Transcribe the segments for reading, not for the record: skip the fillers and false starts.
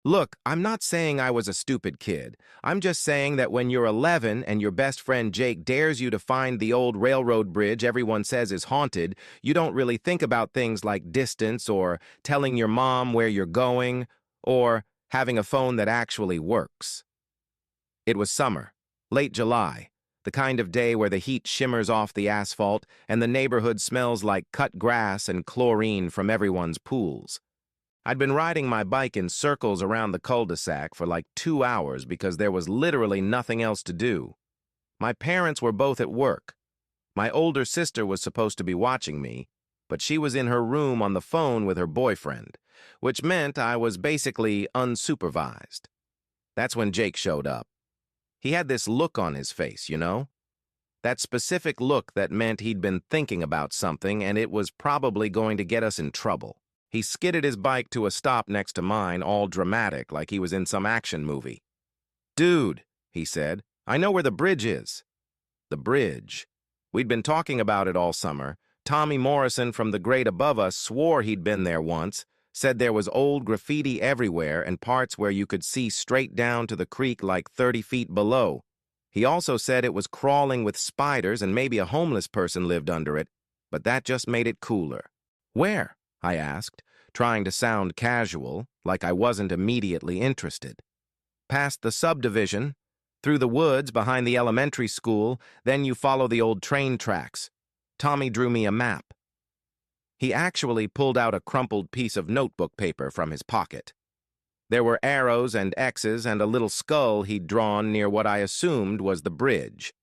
Look, I'm not saying I was a stupid kid. I'm just saying that when you're 11 and your best friend Jake dares you to find the old railroad bridge everyone says is haunted, you don't really think about things like distance or telling your mom where you're going or having a phone that actually works. It was summer, late July, the kind of day where the heat shimmers off the asphalt and the neighborhood smells like cut grass and chlorine from everyone's pools. I'd been riding my bike in circles around the cul-de-sac for like 2 hours because there was literally nothing else to do. My parents were both at work. My older sister was supposed to be watching me, but she was in her room on the phone with her boyfriend, which meant I was basically unsupervised. That's when Jake showed up. He had this look on his face, you know? That specific look that meant he'd been thinking about something and it was probably going to get us in trouble. He skidded his bike to a stop next to mine, all dramatic, like he was in some action movie. "Dude," he said, "I know where the bridge is." The bridge. We'd been talking about it all summer. Tommy Morrison from the grade above us swore he'd been there once, said there was old graffiti everywhere and parts where you could see straight down to the creek like 30 feet below. He also said it was crawling with spiders and maybe a homeless person lived under it, but that just made it cooler. "Where?" I asked, trying to sound casual, like I wasn't immediately interested. "Past the subdivision, through the woods behind the elementary school, then you follow the old train tracks." Tommy drew me a map. He actually pulled out a crumpled piece of notebook paper from his pocket. There were arrows and X's and a little skull he'd drawn near what I assumed was the bridge.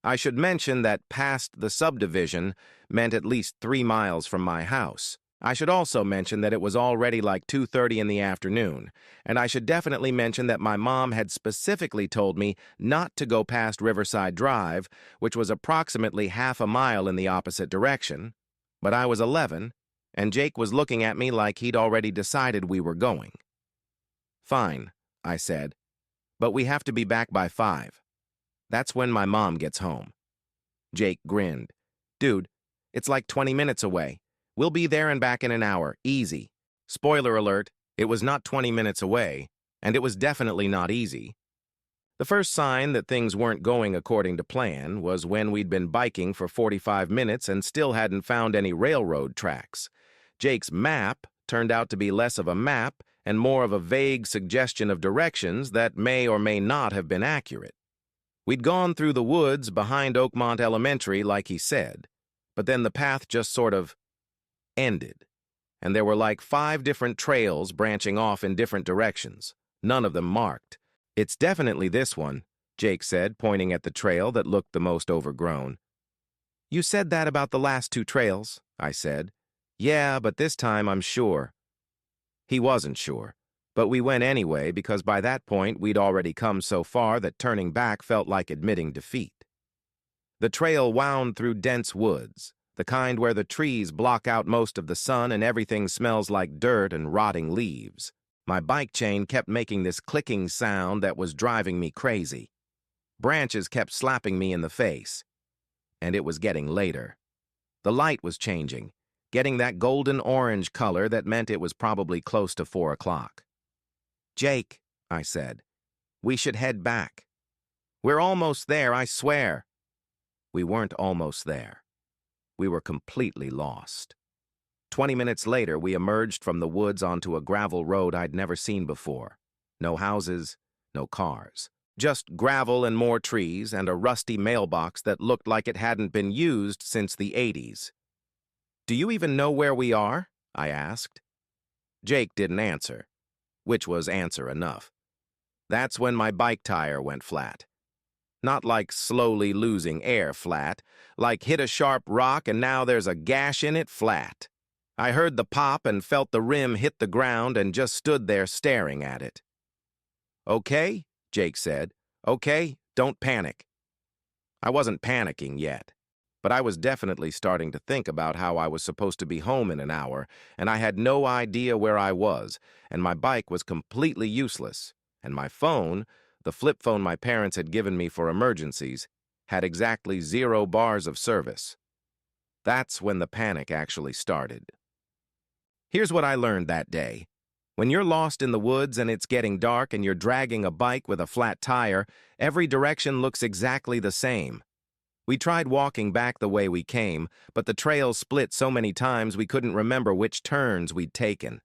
I should mention that past the subdivision meant at least 3 miles from my house. I should also mention that it was already like 2:30 in the afternoon, and I should definitely mention that my mom had specifically told me not to go past Riverside Drive, which was approximately half a mile in the opposite direction, but I was 11, and Jake was looking at me like he'd already decided we were going. "Fine," I said, "but we have to be back by 5. That's when my mom gets home." Jake grinned. "Dude, it's like 20 minutes away. We'll be there and back in an hour, easy." Spoiler alert, it was not 20 minutes away, and it was definitely not easy. The first sign that things weren't going according to plan was when we'd been biking for 45 minutes and still hadn't found any railroad tracks. Jake's map turned out to be less of a map and more of a vague suggestion of directions that may or may not have been accurate. We'd gone through the woods behind Oakmont Elementary like he said, but then the path just sort of ended, and there were like 5 different trails branching off in different directions, none of them marked. "It's definitely this one," Jake said, pointing at the trail that looked the most overgrown. "You said that about the last 2 trails," I said. "Yeah, but this time I'm sure." He wasn't sure, but we went anyway because by that point we'd already come so far that turning back felt like admitting defeat. The trail wound through dense woods, the kind where the trees block out most of the sun and everything smells like dirt and rotting leaves. My bike chain kept making this clicking sound that was driving me crazy. Branches kept slapping me in the face. And it was getting later. The light was changing, getting that golden-orange color that meant it was probably close to 4 o'clock. "Jake," I said, "we should head back. We're almost there, I swear." We weren't almost there. We were completely lost. 20 minutes later, we emerged from the woods onto a gravel road I'd never seen before. No houses, no cars. Just gravel and more trees and a rusty mailbox that looked like it hadn't been used since the 80s. "Do you even know where we are?" I asked. Jake didn't answer, which was answer enough. That's when my bike tire went flat. Not like slowly losing air flat, like hit a sharp rock and now there's a gash in it flat. I heard the pop and felt the rim hit the ground and just stood there staring at it. "Okay," Jake said. "Okay, don't panic." I wasn't panicking yet, but I was definitely starting to think about how I was supposed to be home in an hour, and I had no idea where I was, and my bike was completely useless, and my phone, the flip phone my parents had given me for emergencies, had exactly 0 bars of service. That's when the panic actually started. Here's what I learned that day. When you're lost in the woods and it's getting dark and you're dragging a bike with a flat tire, every direction looks exactly the same. We tried walking back the way we came, but the trail split so many times we couldn't remember which turns we'd taken.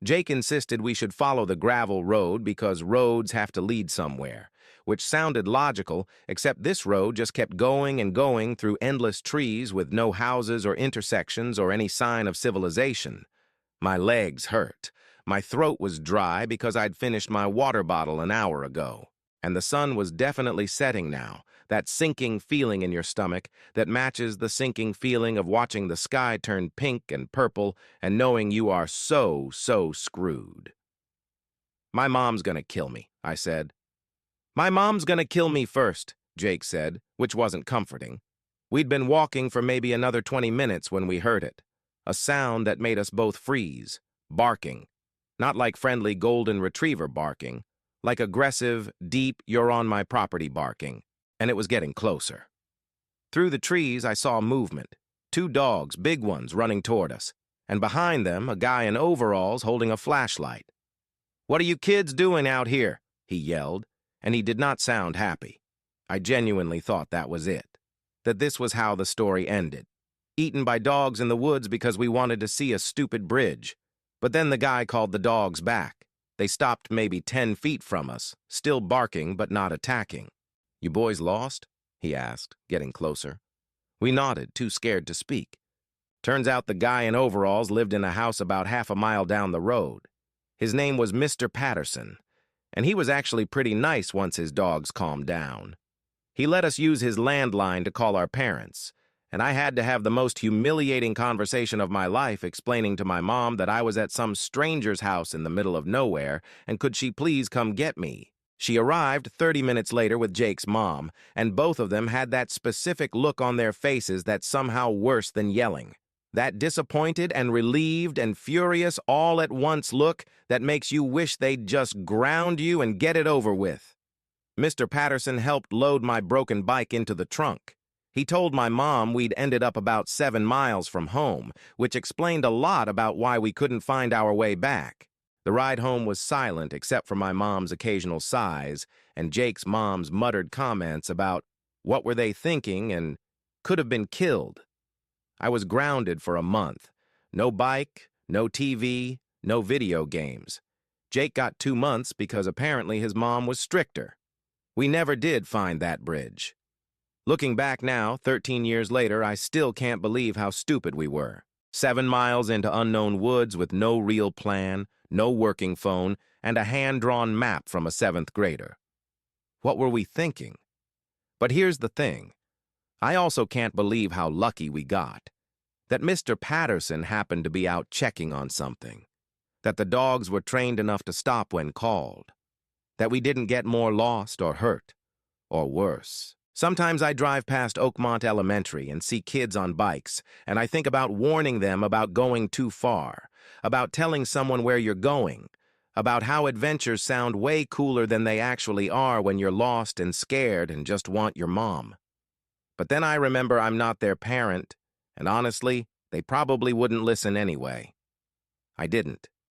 Jake insisted we should follow the gravel road because roads have to lead somewhere, which sounded logical, except this road just kept going and going through endless trees with no houses or intersections or any sign of civilization. My legs hurt. My throat was dry because I'd finished my water bottle an hour ago. And the sun was definitely setting now, that sinking feeling in your stomach that matches the sinking feeling of watching the sky turn pink and purple and knowing you are so screwed. "My mom's gonna kill me," I said. "My mom's gonna kill me first," Jake said, which wasn't comforting. We'd been walking for maybe another 20 minutes when we heard it, a sound that made us both freeze, barking. Not like friendly golden retriever barking, like aggressive, deep, you're on my property barking, and it was getting closer. Through the trees, I saw movement. 2 dogs, big ones, running toward us, and behind them, a guy in overalls holding a flashlight. "What are you kids doing out here?" he yelled, and he did not sound happy. I genuinely thought that was it, that this was how the story ended. Eaten by dogs in the woods because we wanted to see a stupid bridge. But then the guy called the dogs back. They stopped maybe 10 feet from us, still barking but not attacking. "You boys lost?" he asked, getting closer. We nodded, too scared to speak. Turns out the guy in overalls lived in a house about half a mile down the road. His name was Mr. Patterson, and he was actually pretty nice once his dogs calmed down. He let us use his landline to call our parents, and I had to have the most humiliating conversation of my life explaining to my mom that I was at some stranger's house in the middle of nowhere, and could she please come get me. She arrived 30 minutes later with Jake's mom, and both of them had that specific look on their faces that's somehow worse than yelling. That disappointed and relieved and furious all at once look that makes you wish they'd just ground you and get it over with. Mr. Patterson helped load my broken bike into the trunk. He told my mom we'd ended up about 7 miles from home, which explained a lot about why we couldn't find our way back. The ride home was silent except for my mom's occasional sighs and Jake's mom's muttered comments about what were they thinking and could have been killed. I was grounded for a month. No bike, no TV, no video games. Jake got 2 months because apparently his mom was stricter. We never did find that bridge. Looking back now, 13 years later, I still can't believe how stupid we were. 7 miles into unknown woods with no real plan, no working phone, and a hand-drawn map from a 7th grader. What were we thinking? But here's the thing. I also can't believe how lucky we got. That Mr. Patterson happened to be out checking on something. That the dogs were trained enough to stop when called. That we didn't get more lost or hurt, or worse. Sometimes I drive past Oakmont Elementary and see kids on bikes, and I think about warning them about going too far, about telling someone where you're going, about how adventures sound way cooler than they actually are when you're lost and scared and just want your mom. But then I remember I'm not their parent, and honestly, they probably wouldn't listen anyway. I didn't.